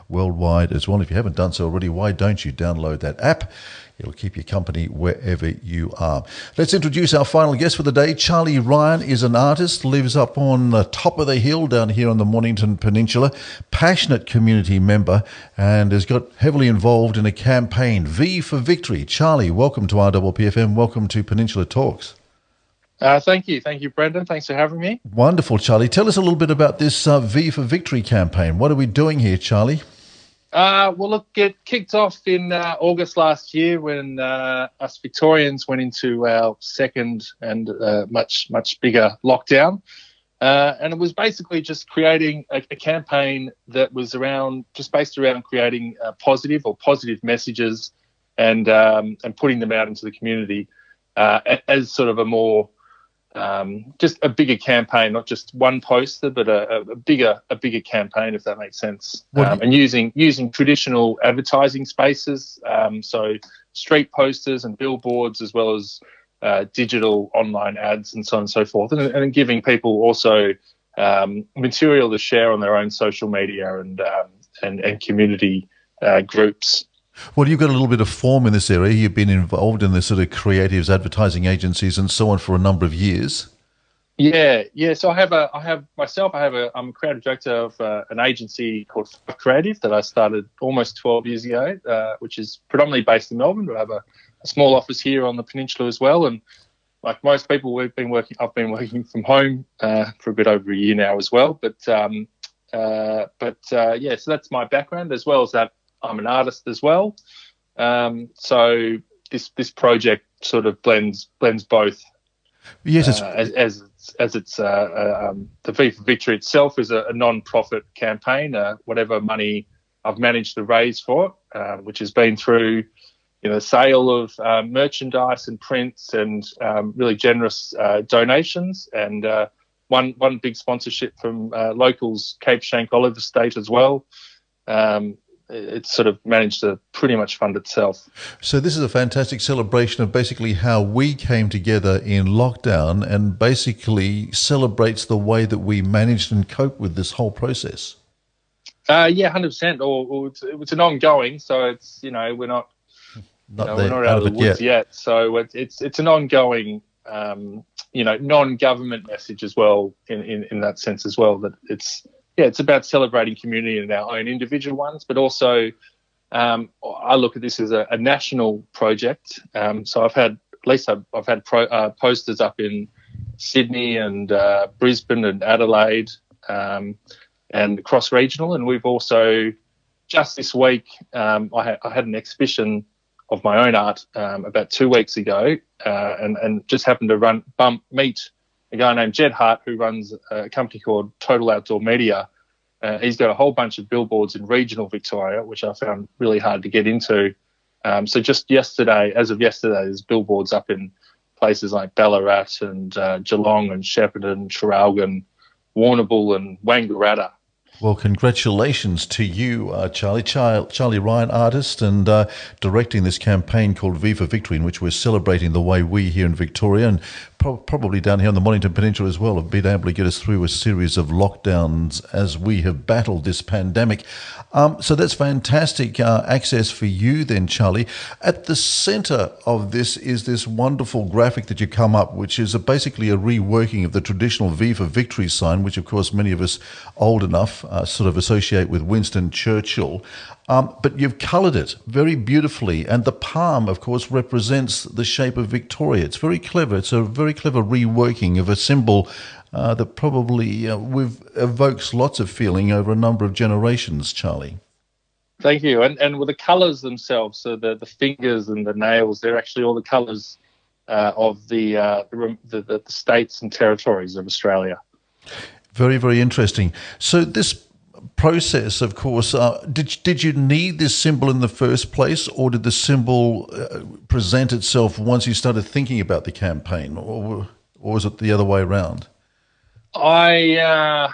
worldwide as well. If you haven't done so already, why don't you download that app? It'll keep you company wherever you are. Let's introduce our final guest for the day. Charlie Ryan is an artist, lives up on the top of the hill down here on the Mornington Peninsula, passionate community member, and has got heavily involved in a campaign, V for Victory. Charlie, welcome to RPPFM. Welcome to Peninsula Talks. Thank you, Brendon. Thanks for having me. Wonderful, Charlie. Tell us a little bit about this V for Victory campaign. What are we doing here, Charlie? Well, look, it kicked off in August last year when us Victorians went into our second and much bigger lockdown. And it was basically just creating a campaign that was based around creating positive messages and putting them out into the community as sort of a more just a bigger campaign, not just one poster, but a bigger campaign, if that makes sense. And using traditional advertising spaces, so street posters and billboards, as well as digital online ads and so on and so forth, and giving people also material to share on their own social media and community groups. Well, you've got a little bit of form in this area. You've been involved in this sort of creatives, advertising agencies, and so on for a number of years. Yeah. So I'm a creative director of an agency called Creative that I started almost 12 years ago, which is predominantly based in Melbourne, but I have a small office here on the peninsula as well. And like most people, I've been working from home for a bit over a year now as well. So that's my background, as well as that. I'm an artist as well, so this project sort of blends both. Yes, as it's the V for Victory itself is a non-profit campaign. Whatever money I've managed to raise for it, which has been through sale of merchandise and prints and really generous donations, and one big sponsorship from locals, Cape Schanck Olive Estate as well. It's sort of managed to pretty much fund itself. So this is a fantastic celebration of basically how we came together in lockdown, and basically celebrates the way that we managed and coped with this whole process. 100%. Or it's an ongoing, so it's we're not out of the woods yet. So it's an ongoing non-government message as well in that sense as well, that it's about celebrating community and our own individual ones, but also I look at this as a national project. So I've had posters up in Sydney and Brisbane and Adelaide and cross regional, and we've also just this week I had an exhibition of my own art about 2 weeks ago, and just happened to meet a guy named Jed Hart, who runs a company called Total Outdoor Media. He's got a whole bunch of billboards in regional Victoria, which I found really hard to get into. So just yesterday, there's billboards up in places like Ballarat and Geelong and Shepparton, Traralgon, Warrnambool and Wangaratta. Well, congratulations to you, Charlie Ryan, artist, and directing this campaign called V for Victory, in which we're celebrating the way we here in Victoria, and probably down here on the Mornington Peninsula as well, have been able to get us through a series of lockdowns as we have battled this pandemic. So that's fantastic access for you then, Charlie. At the centre of this is this wonderful graphic that you come up, which is basically a reworking of the traditional V for Victory sign, which of course many of us old enough sort of associate with Winston Churchill. But you've coloured it very beautifully, and the palm, of course, represents the shape of Victoria. It's very clever. It's a very clever reworking of a symbol that probably evokes lots of feeling over a number of generations, Charlie. Thank you. And with the colours themselves, so the fingers and the nails, they're actually all the colours of the states and territories of Australia. Very, very interesting. So this process, of course, did you need this symbol in the first place, or did the symbol present itself once you started thinking about the campaign, or was it the other way around? I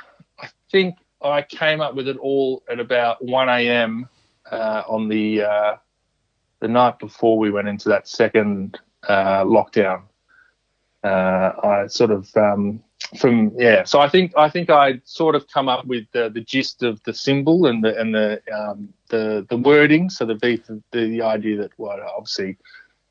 think I came up with it all at about 1 a.m. On the night before we went into that second lockdown. I sort of So I think I sort of come up with the gist of the symbol and the wording. So the idea that, well, obviously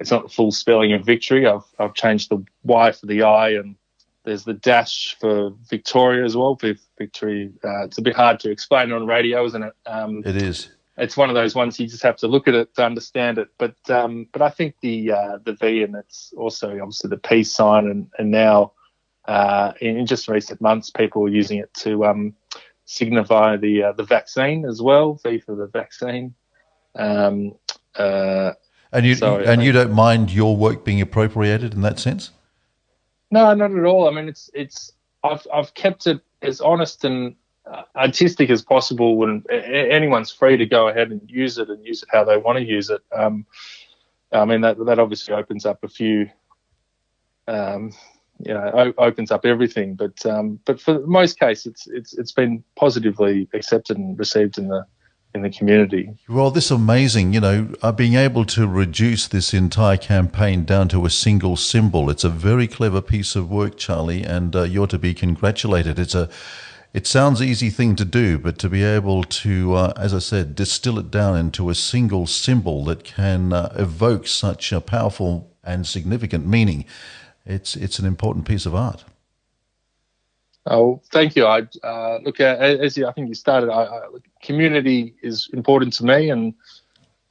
it's not the full spelling of victory. I've changed the Y for the I, and there's the dash for Victoria as well. Victory. It's a bit hard to explain on radio, isn't it? It is. It's one of those ones you just have to look at it to understand it. But I think the V, and it's also obviously the peace sign, and now in just recent months, people are using it to signify the vaccine as well. V for the vaccine. And you don't mind your work being appropriated in that sense? No, not at all. I mean, I've kept it as honest and artistic as possible, and anyone's free to go ahead and use it how they want to use it. I mean, that obviously opens up a few, opens up everything. But for most cases, it's been positively accepted and received in the community. Well, this is amazing, being able to reduce this entire campaign down to a single symbol. It's a very clever piece of work, Charlie, and you're to be congratulated. It sounds easy thing to do, but to be able to, as I said, distill it down into a single symbol that can evoke such a powerful and significant meaning, it's an important piece of art. Oh, thank you. I think you started. Community is important to me, and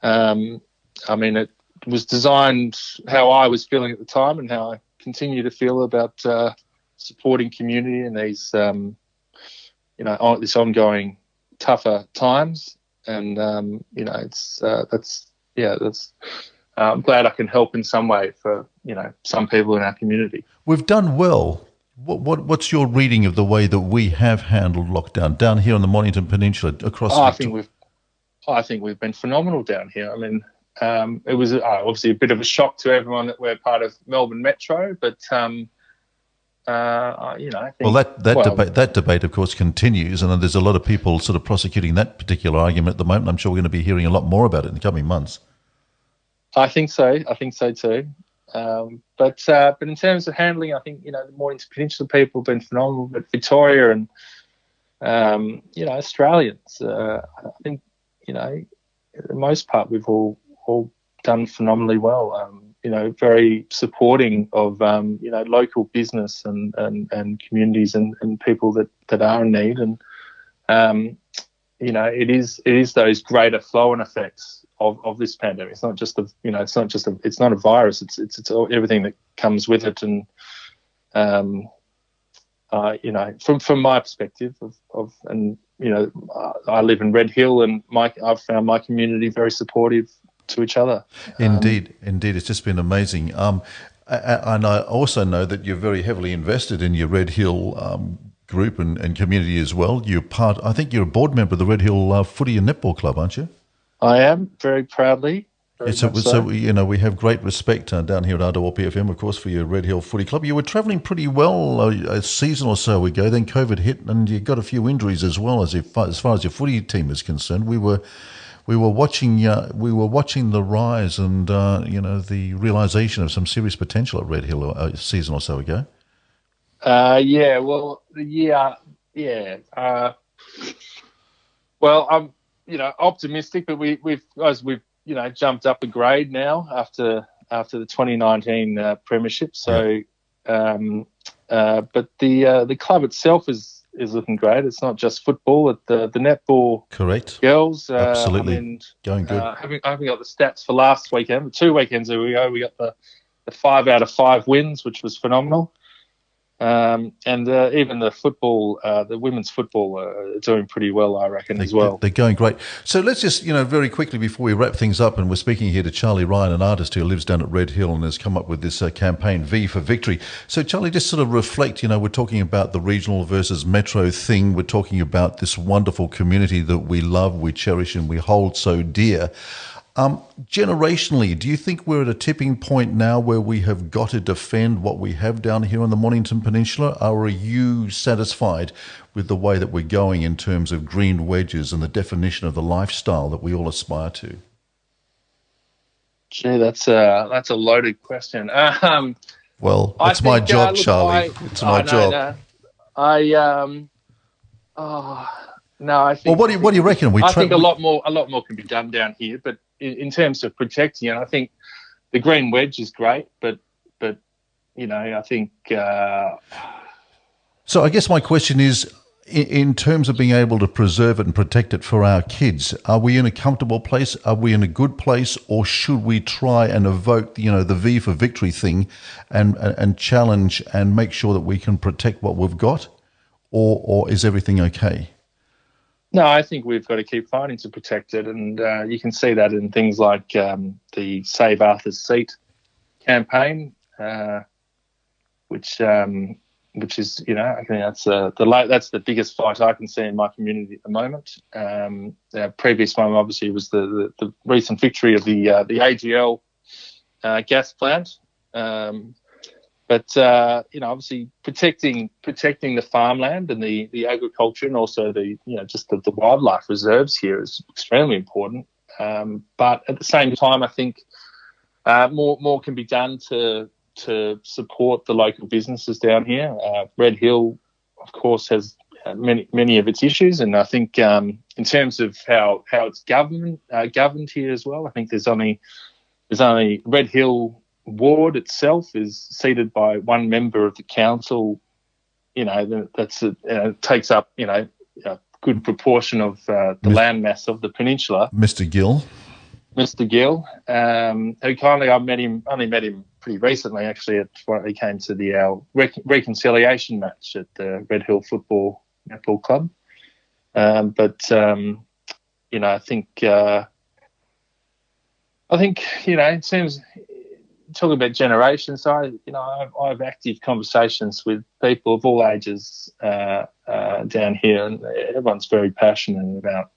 I mean, it was designed how I was feeling at the time, and how I continue to feel about supporting community in these, this ongoing tougher times. And I'm glad I can help in some way for some people in our community. We've done well. What's your reading of the way that we have handled lockdown down here on the Mornington Peninsula across? I think we've been phenomenal down here. I mean, it was obviously a bit of a shock to everyone that we're part of Melbourne Metro, but I think, that debate, of course, continues, and there's a lot of people sort of prosecuting that particular argument at the moment. I'm sure we're going to be hearing a lot more about it in the coming months. I think so too. But in terms of handling, I think the Mornington Peninsula people have been phenomenal. But Victoria and Australians, I think for the most part we've all done phenomenally well. Very supporting of local business and communities and people that are in need, and it is those greater flow-on effects of this pandemic. It's not just it's not a virus. It's everything that comes with it. And from my perspective I live in Red Hill, and I've found my community very supportive to each other. Indeed, it's just been amazing. And I also know that you're very heavily invested in your Red Hill group and community as well. I think you're a board member of the Red Hill Footy and Netball Club, aren't you? I am, very proudly. So we have great respect down here at RPPFM, of course, for your Red Hill Footy Club. You were travelling pretty well a season or so ago, then COVID hit, and you got a few injuries as well. As far as your footy team is concerned, we were watching the rise and the realisation of some serious potential at Red Hill a season or so ago. Well, I'm optimistic, but we've jumped up a grade now after the 2019 premiership. So, but the club itself is looking great. It's not just football; the netball, correct, girls, absolutely going good. I haven't got the stats for last weekend, but 2 weekends ago we got the 5 out of 5 wins, which was phenomenal. And even the football, the women's football, are doing pretty well, I reckon, as well. They're going great. So let's just, very quickly before we wrap things up, and we're speaking here to Charlie Ryan, an artist who lives down at Red Hill and has come up with this campaign, V for Victory. So Charlie, just sort of reflect, we're talking about the regional versus metro thing. We're talking about this wonderful community that we love, we cherish, and we hold so dear. Generationally, do you think we're at a tipping point now where we have got to defend what we have down here on the Mornington Peninsula? Or are you satisfied with the way that we're going in terms of green wedges and the definition of the lifestyle that we all aspire to? Gee, that's a loaded question. Well, it's my job, Charlie. It's my job. No, I think. Well, what do you reckon? I think a lot more can be done down here. But in terms of protecting it, I think the green wedge is great. But I think. So I guess my question is, in terms of being able to preserve it and protect it for our kids, are we in a comfortable place? Are we in a good place, or should we try and evoke, the V for victory thing, and challenge and make sure that we can protect what we've got, or is everything okay? No, I think we've got to keep fighting to protect it, and you can see that in things like the Save Arthur's Seat campaign, which is, I think that's the biggest fight I can see in my community at the moment. The previous one, obviously, was the recent victory of the AGL gas plant. But obviously protecting the farmland and the agriculture, and also the wildlife reserves here is extremely important. But at the same time, I think more can be done to support the local businesses down here. Red Hill, of course, has many of its issues, and I think in terms of how it's governed here as well, I think there's only Red Hill ward itself is seated by one member of the council. Takes up a good proportion of the landmass of the peninsula. Mr. Gill, who kindly I only met him pretty recently, actually, at when he came to our reconciliation match at the Red Hill Netball Club. I think in terms talking about generations, I have active conversations with people of all ages down here, and everyone's very passionate about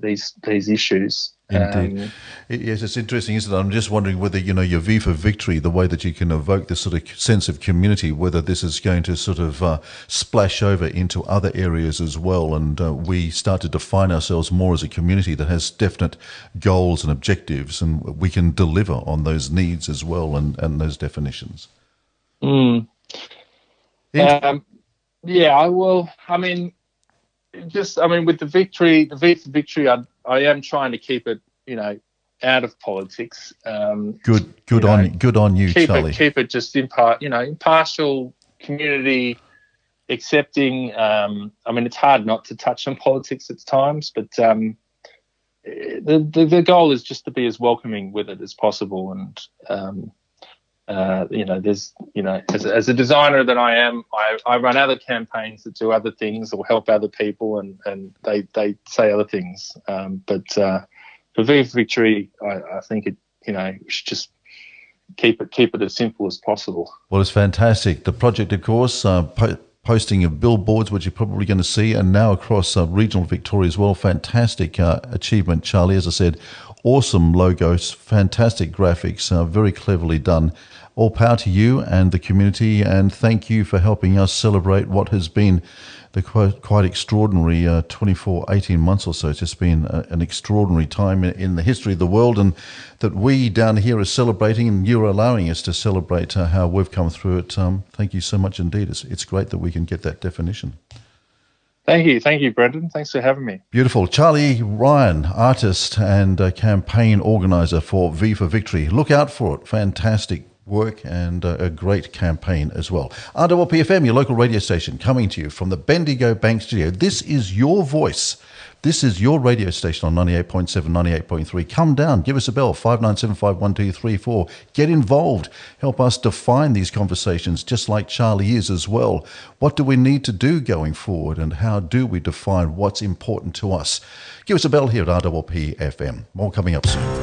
these issues. Indeed. Yes, it's interesting, isn't it? I'm just wondering whether, your V for victory, the way that you can evoke this sort of sense of community, whether this is going to sort of splash over into other areas as well, and we start to define ourselves more as a community that has definite goals and objectives, and we can deliver on those needs as well, and those definitions. With the V for victory, I am trying to keep it, out of politics. Good on you, Charlie. Keep it just impartial, community accepting. It's hard not to touch on politics at times, but the goal is just to be as welcoming with it as possible. And there's as a designer that I am, I run other campaigns that do other things or help other people, and they say other things. But for V for Victory, I think it we should just keep it as simple as possible. Well, it's fantastic. The project, of course, posting of billboards, which you're probably going to see, and now across regional Victoria as well. Fantastic achievement, Charlie. As I said, awesome logos, fantastic graphics, very cleverly done. All power to you and the community, and thank you for helping us celebrate what has been the quite extraordinary 18 months or so. It's just been an extraordinary time in the history of the world, and that we down here are celebrating, and you're allowing us to celebrate how we've come through it. Thank you so much indeed. It's great that we can get that definition. Thank you, Brendon. Thanks for having me. Beautiful. Charlie Ryan, artist and campaign organizer for V for Victory. Look out for it. Fantastic work and a great campaign as well. RPPFM, your local radio station, coming to you from the Bendigo Bank studio. This is your voice. This is your radio station on 98.7, 98.3. Come down, give us a bell, 59751234. Get involved. Help us define these conversations, just like Charlie is as well. What do we need to do going forward, and how do we define what's important to us? Give us a bell here at RPPFM. More coming up soon.